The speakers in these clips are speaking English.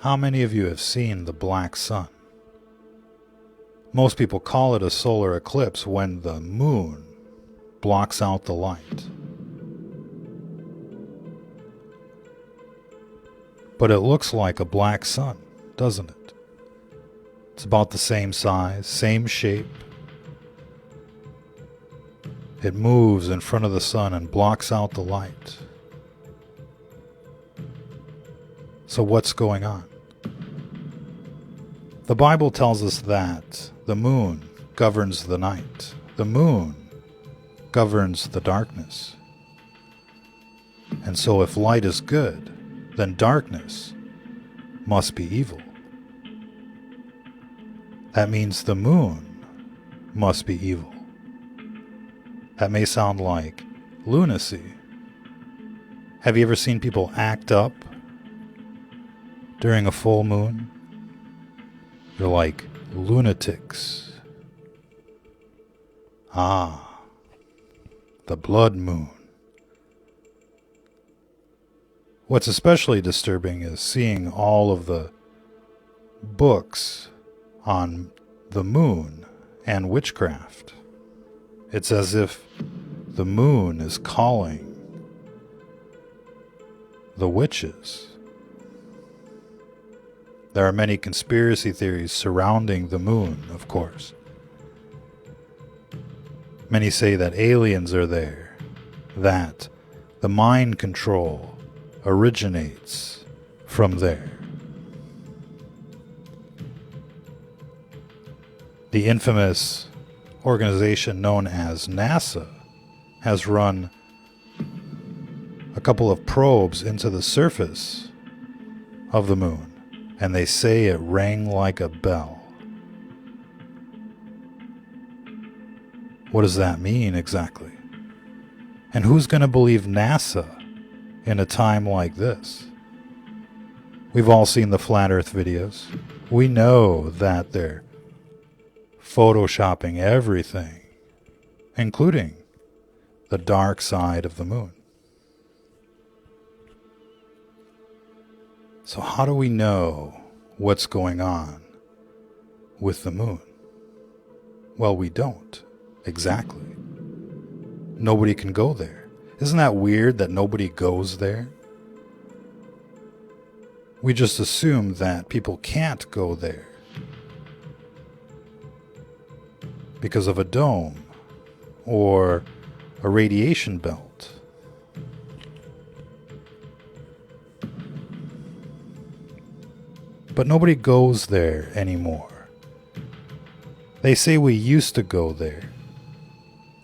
How many of you have seen the black sun? Most people call it a solar eclipse when the moon blocks out the light. But it looks like a black sun, doesn't it? It's about the same size, same shape. It moves in front of the sun and blocks out the light. So what's going on? The Bible tells us that the moon governs the night. The moon governs the darkness. And so if light is good, then darkness must be evil. That means the moon must be evil. That may sound like lunacy. Have you ever seen people act up during a full moon? They're like lunatics. Ah, the blood moon. What's especially disturbing is seeing all of the books on the moon and witchcraft. It's as if the moon is calling the witches. There are many conspiracy theories surrounding the moon, of course. Many say that aliens are there, that the mind control originates from there. The infamous organization known as NASA has run a couple of probes into the surface of the moon, and they say it rang like a bell. What does that mean exactly? And who's going to believe NASA in a time like this? We've all seen the flat earth videos. We know that they're photoshopping everything, including the dark side of the moon. So how do we know what's going on with the moon? Well, we don't. Exactly. Nobody can go there. Isn't that weird that nobody goes there? We just assume that people can't go there because of a dome or a radiation belt. But nobody goes there anymore. They say we used to go there.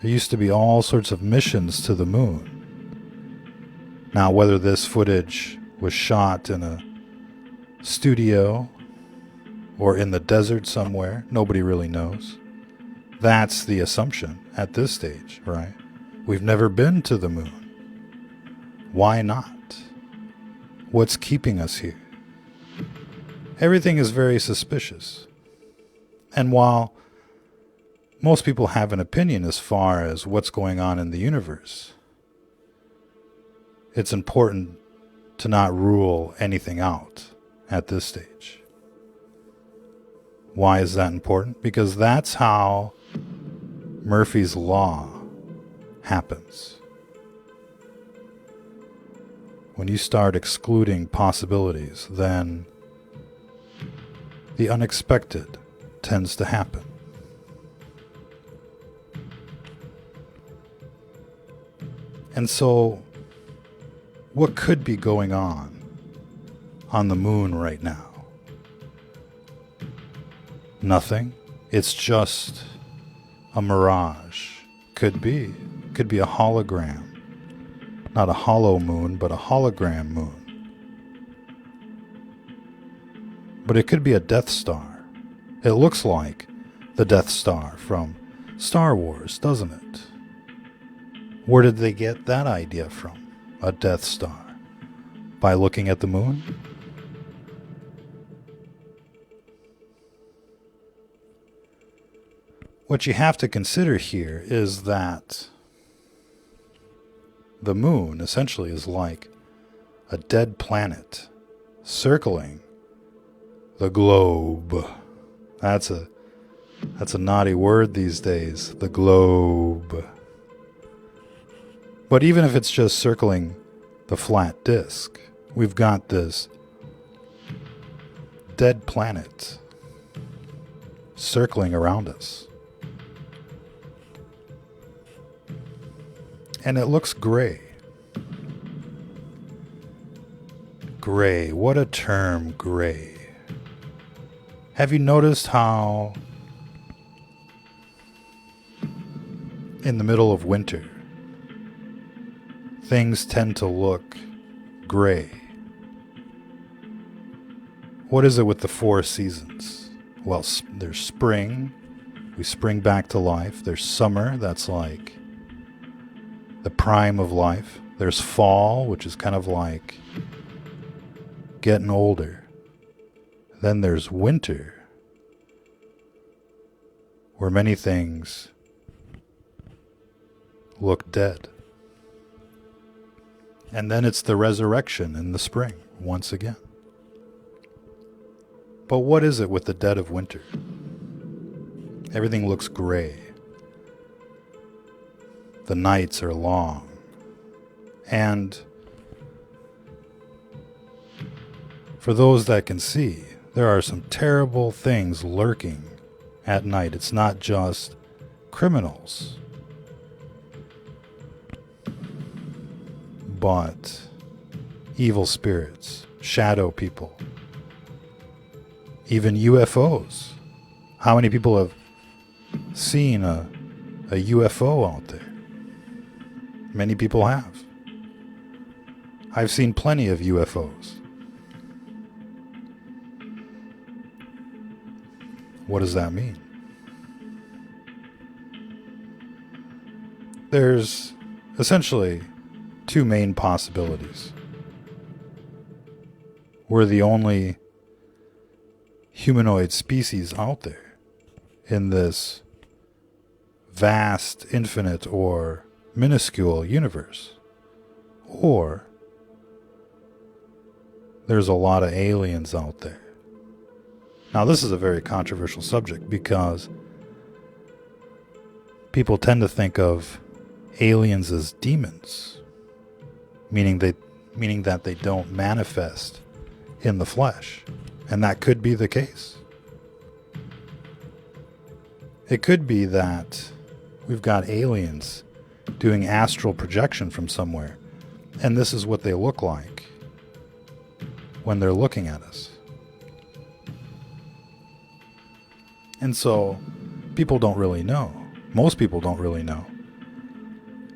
There used to be all sorts of missions to the moon. Now, whether this footage was shot in a studio or in the desert somewhere, nobody really knows. That's the assumption at this stage, right? We've never been to the moon. Why not? What's keeping us here? Everything is very suspicious. And while most people have an opinion as far as what's going on in the universe, it's important to not rule anything out at this stage. Why is that important? Because that's how Murphy's Law happens. When you start excluding possibilities, then the unexpected tends to happen. And so, what could be going on the moon right now? Nothing. It's just a mirage. Could be. Could be a hologram. Not a hollow moon, but a hologram moon. But it could be a Death Star. It looks like the Death Star from Star Wars, doesn't it? Where did they get that idea from? A Death Star. By looking at the moon? What you have to consider here is that the moon essentially is like a dead planet circling The globe. That's a naughty word these days. The globe. But even if it's just circling the flat disk, we've got this dead planet circling around us. And it looks gray. Gray. What a term, gray. Have you noticed how in the middle of winter, things tend to look gray? What is it with the four seasons? Well, there's spring. We spring back to life. There's summer. That's like the prime of life. There's fall, which is kind of like getting older. Then there's winter, where many things look dead. And then it's the resurrection in the spring, once again. But what is it with the dead of winter? Everything looks gray. The nights are long. And for those that can see, there are some terrible things lurking at night. It's not just criminals, but evil spirits, shadow people, even UFOs. How many people have seen a UFO out there? Many people have. I've seen plenty of UFOs. What does that mean? There's essentially two main possibilities. We're the only humanoid species out there in this vast, infinite, or minuscule universe. Or there's a lot of aliens out there. Now, this is a very controversial subject because people tend to think of aliens as demons, meaning that they don't manifest in the flesh. And that could be the case. It could be that we've got aliens doing astral projection from somewhere, and this is what they look like when they're looking at us. And so, people don't really know. Most people don't really know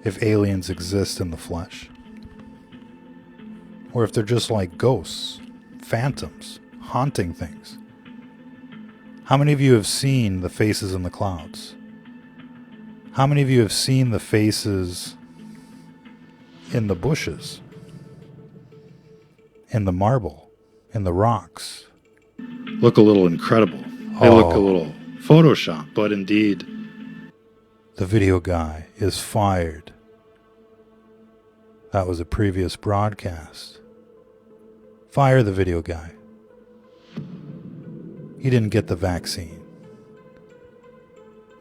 if aliens exist in the flesh, or if they're just like ghosts, phantoms, haunting things. How many of you have seen the faces in the clouds? How many of you have seen the faces in the bushes, in the marble, in the rocks? Look a little incredible. They look a little Photoshop, but indeed, the video guy is fired. That was a previous broadcast. Fire the video guy. He didn't get the vaccine.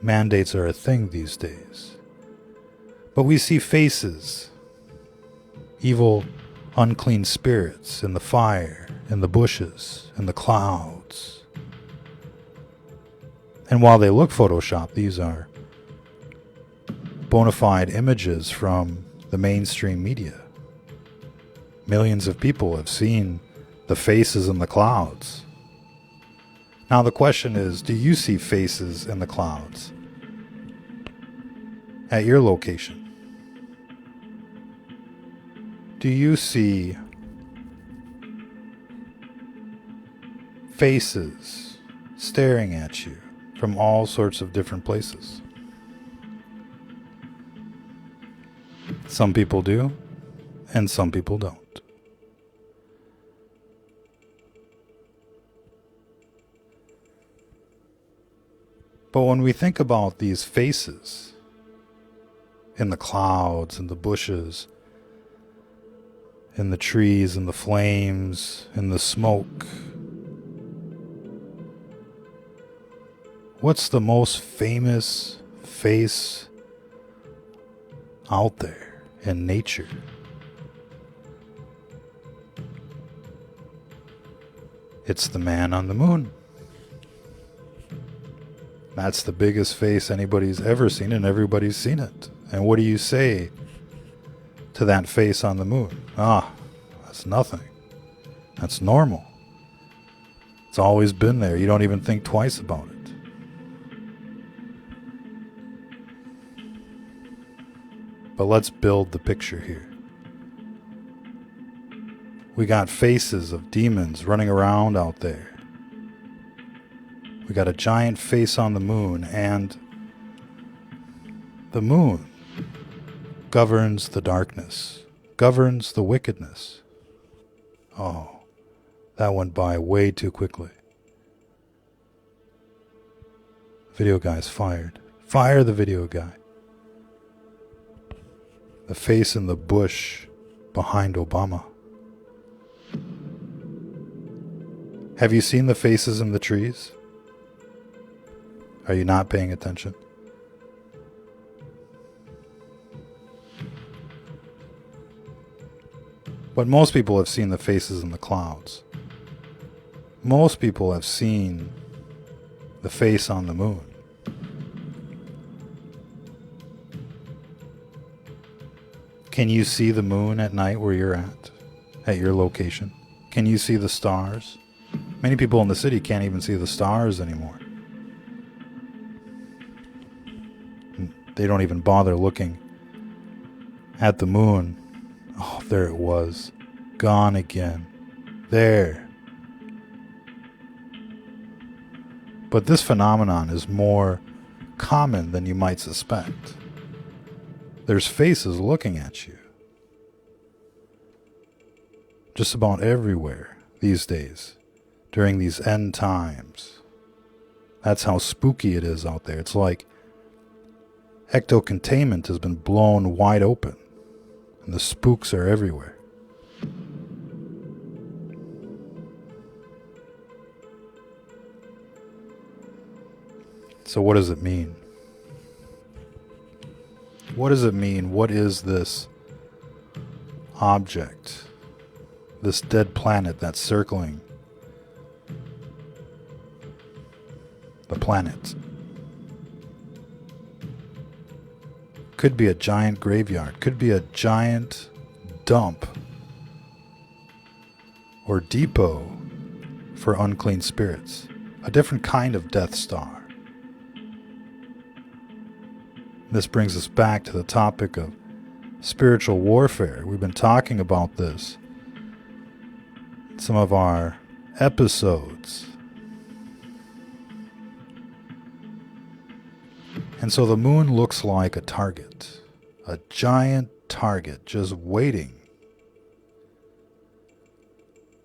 Mandates are a thing these days. But we see faces, evil, unclean spirits in the fire, in the bushes, in the clouds. And while they look Photoshopped, these are bona fide images from the mainstream media. Millions of people have seen the faces in the clouds. Now the question is, do you see faces in the clouds at your location? Do you see faces staring at you from all sorts of different places? Some people do, and some people don't. But when we think about these faces in the clouds, in the bushes, in the trees, in the flames, in the smoke, What's the most famous face out there in nature? It's the man on the moon. That's the biggest face anybody's ever seen, and everybody's seen it. And what do you say to that face on the moon? Ah, that's nothing. That's normal. It's always been there. You don't even think twice about it. But let's build the picture here. We got faces of demons running around out there. We got a giant face on the moon, and the moon governs the darkness, governs the wickedness. Oh, that went by way too quickly. Video guy's fired. Fire the video guy. The face in the bush behind Obama. Have you seen the faces in the trees? Are you not paying attention? But most people have seen the faces in the clouds. Most people have seen the face on the moon. Can you see the moon at night where you're at your location? Can you see the stars? Many people in the city can't even see the stars anymore. They don't even bother looking at the moon. Oh, there it was. Gone again. There. But this phenomenon is more common than you might suspect. There's faces looking at you. Just about everywhere these days, during these end times. That's how spooky it is out there. It's like ecto-containment has been blown wide open, and the spooks are everywhere. So what does it mean? What does it mean? What is this object, this dead planet that's circling the planet? Could be a giant graveyard, could be a giant dump or depot for unclean spirits, a different kind of Death Star. This brings us back to the topic of spiritual warfare. We've been talking about this in some of our episodes. And so the moon looks like a target, a giant target just waiting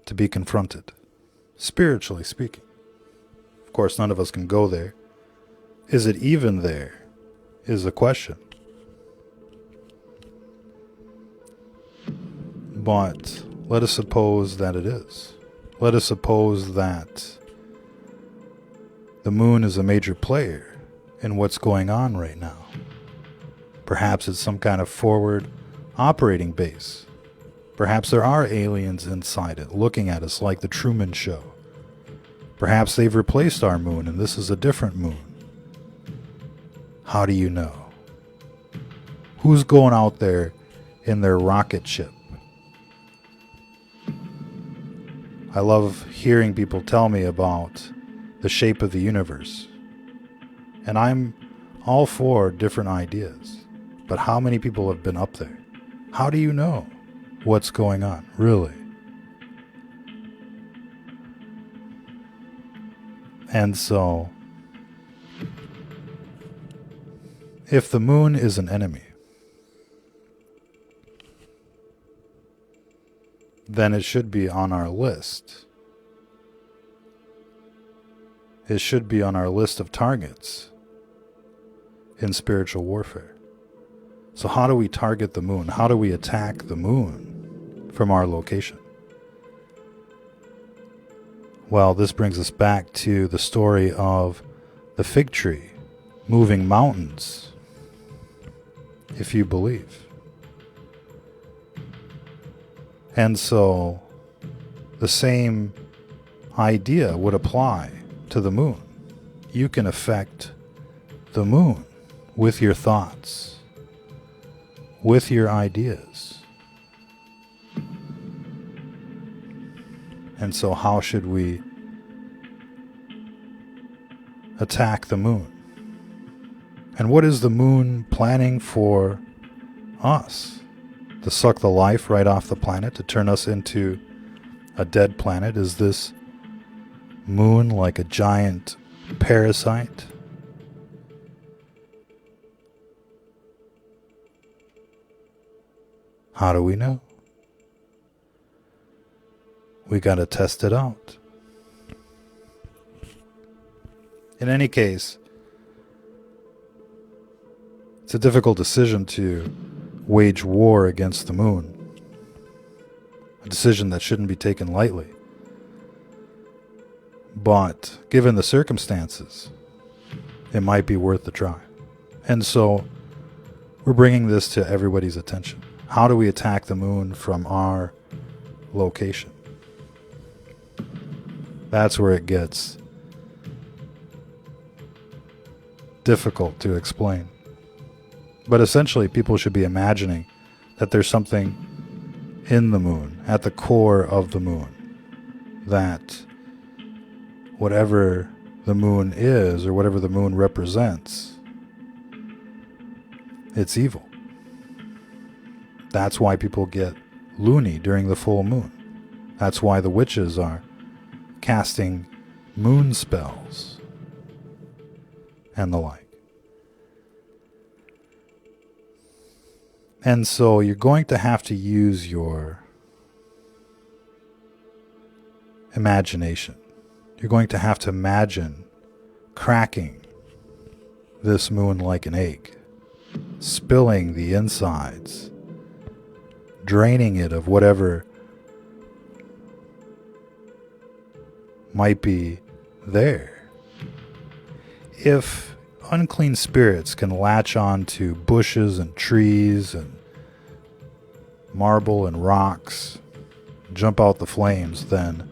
to be confronted, spiritually speaking. Of course, none of us can go there. Is it even there? Is the question. But let us suppose that it is. Let us suppose that the moon is a major player in what's going on right now. Perhaps it's some kind of forward operating base. Perhaps there are aliens inside it looking at us like the Truman Show. Perhaps they've replaced our moon and this is a different moon. How do you know? Who's going out there in their rocket ship? I love hearing people tell me about the shape of the universe. And I'm all for different ideas. But how many people have been up there? How do you know what's going on, really? And so, if the moon is an enemy, then it should be on our list. It should be on our list of targets in spiritual warfare. So how do we target the moon? How do we attack the moon from our location? Well, this brings us back to the story of the fig tree moving mountains, if you believe. And so the same idea would apply to the moon. You can affect the moon with your thoughts, with your ideas. And so how should we attack the moon? And what is the moon planning for us? To suck the life right off the planet, to turn us into a dead planet? Is this moon like a giant parasite? How do we know? We gotta test it out. In any case, it's a difficult decision to wage war against the moon. A decision that shouldn't be taken lightly. But given the circumstances, it might be worth the try. And so we're bringing this to everybody's attention. How do we attack the moon from our location? That's where it gets difficult to explain. But essentially, people should be imagining that there's something in the moon, at the core of the moon, that whatever the moon is, or whatever the moon represents, it's evil. That's why people get loony during the full moon. That's why the witches are casting moon spells and the like. And so you're going to have to use your imagination. You're going to have to imagine cracking this moon like an egg, spilling the insides, draining it of whatever might be there. If unclean spirits can latch on to bushes and trees and marble and rocks, jump out the flames, then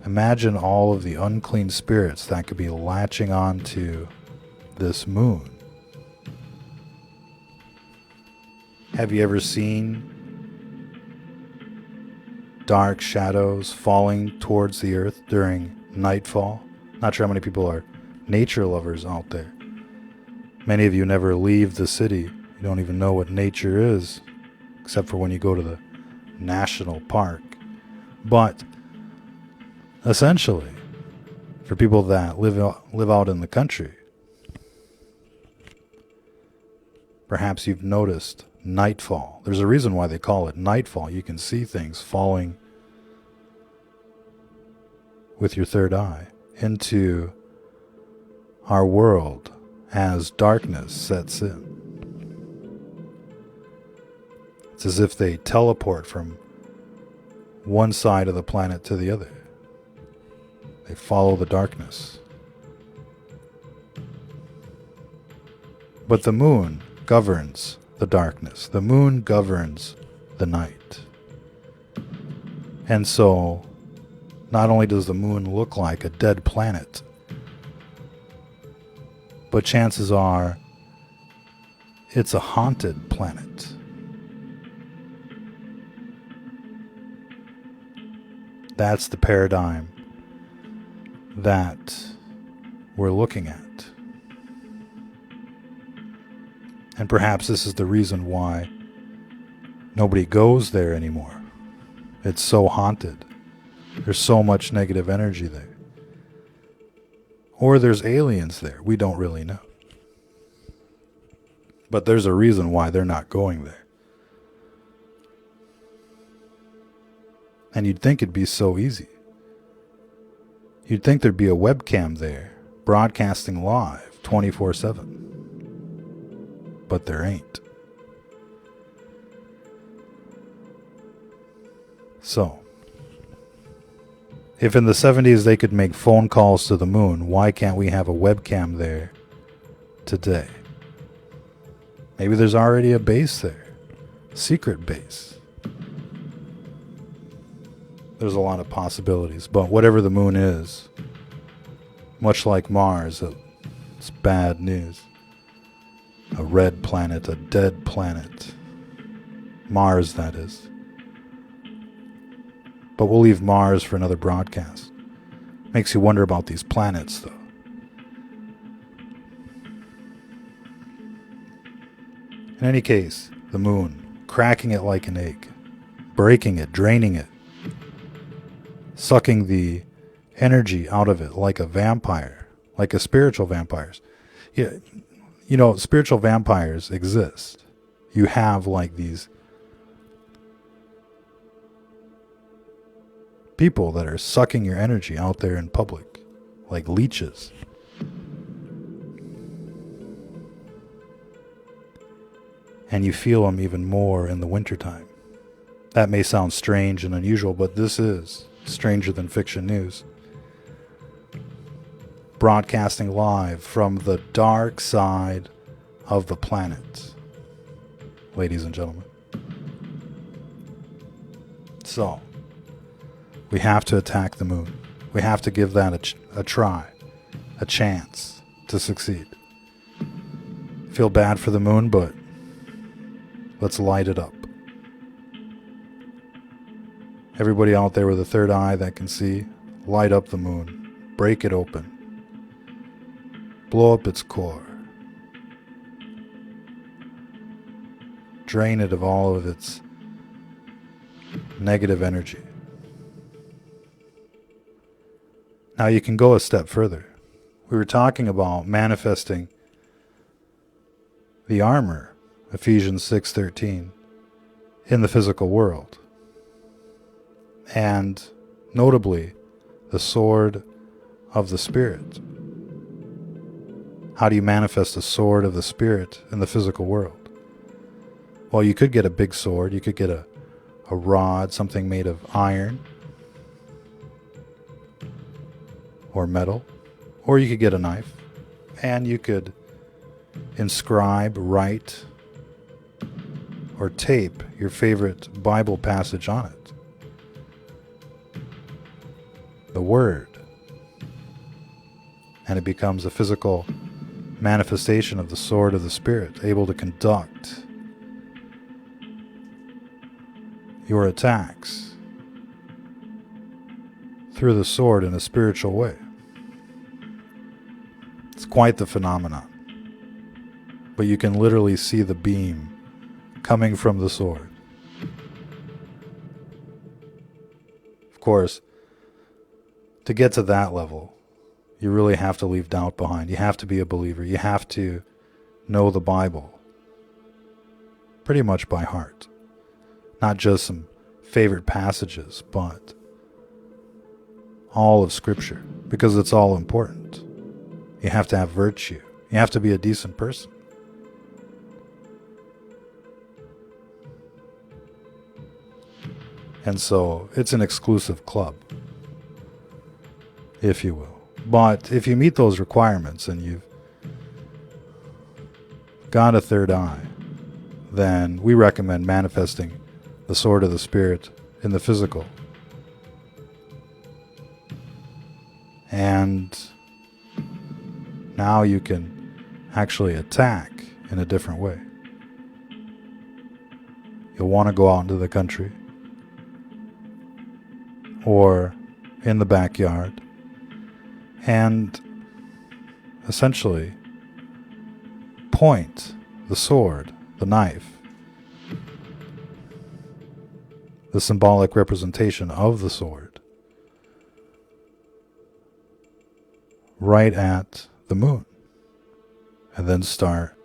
imagine all of the unclean spirits that could be latching on to this moon. Have you ever seen dark shadows falling towards the earth during nightfall? Not sure how many people are nature lovers out there. Many of you never leave the city. You don't even know what nature is, except for when you go to the national park. But essentially, for people that live out in the country, perhaps you've noticed nightfall. There's a reason why they call it nightfall. You can see things falling with your third eye into our world as darkness sets in. It's as if they teleport from one side of the planet to the other. They follow the darkness. But the moon governs the darkness. The moon governs the night. And so, not only does the moon look like a dead planet, but chances are it's a haunted planet. That's the paradigm that we're looking at. And perhaps this is the reason why nobody goes there anymore. It's so haunted. There's so much negative energy there. Or there's aliens there. We don't really know. But there's a reason why they're not going there. And you'd think it'd be so easy. You'd think there'd be a webcam there, broadcasting live 24/7. But there ain't. So, If in the 70s they could make phone calls to the moon, why can't we have a webcam there today? Maybe there's already a base there. Secret base. There's a lot of possibilities, but whatever the moon is, much like Mars, it's bad news. A red planet, a dead planet. Mars, that is. But we'll leave Mars for another broadcast. Makes you wonder about these planets, though. In any case, the moon, cracking it like an egg, breaking it, draining it, sucking the energy out of it like a vampire, like a spiritual vampires. Yeah, you know, spiritual vampires exist. You have like these people that are sucking your energy out there in public, like leeches. And you feel them even more in the wintertime. That may sound strange and unusual, but this is stranger than fiction news. Broadcasting live from the dark side of the planet, ladies and gentlemen. So, we have to attack the moon. We have to give that a try, a chance to succeed. Feel bad for the moon, but let's light it up. Everybody out there with a third eye that can see, light up the moon. Break it open. Blow up its core. Drain it of all of its negative energy. Now you can go a step further. We were talking about manifesting the armor, Ephesians 6:13, in the physical world. And notably, the sword of the Spirit. How do you manifest a sword of the Spirit in the physical world? Well, you could get a big sword. You could get a rod, something made of iron or metal. Or you could get a knife. And you could inscribe, write, or tape your favorite Bible passage on it. The Word. And it becomes a physical manifestation of the sword of the Spirit, able to conduct your attacks through the sword in a spiritual way. It's quite the phenomenon. But you can literally see the beam coming from the sword. Of course, to get to that level, you really have to leave doubt behind. You have to be a believer. You have to know the Bible pretty much by heart. Not just some favorite passages, but all of Scripture, because it's all important. You have to have virtue. You have to be a decent person. And so it's an exclusive club, if you will. But if you meet those requirements and you've got a third eye, then we recommend manifesting the sword of the Spirit in the physical. And now you can actually attack in a different way. You'll want to go out into the country or in the backyard and essentially point the sword, the knife, the symbolic representation of the sword, right at the moon, and then start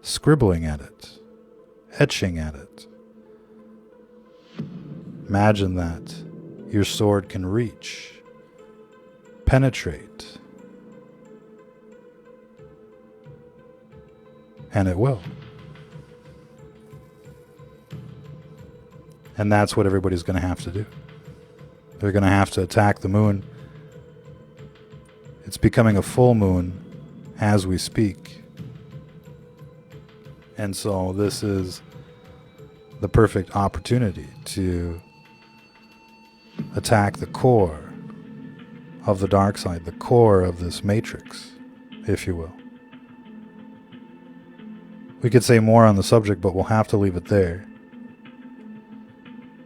scribbling at it, etching at it. Imagine that your sword can reach, penetrate, and it will. And that's what everybody's going to have to do. They're going to have to attack the moon. It's becoming a full moon as we speak. And so this is the perfect opportunity to attack the core of the dark side, the core of this matrix, if you will. We could say more on the subject, but we'll have to leave it there.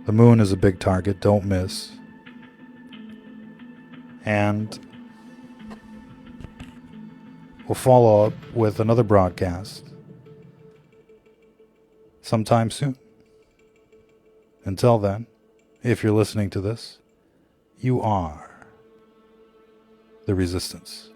The moon is a big target, don't miss. And we'll follow up with another broadcast sometime soon. Until then, if you're listening to this, you are the resistance.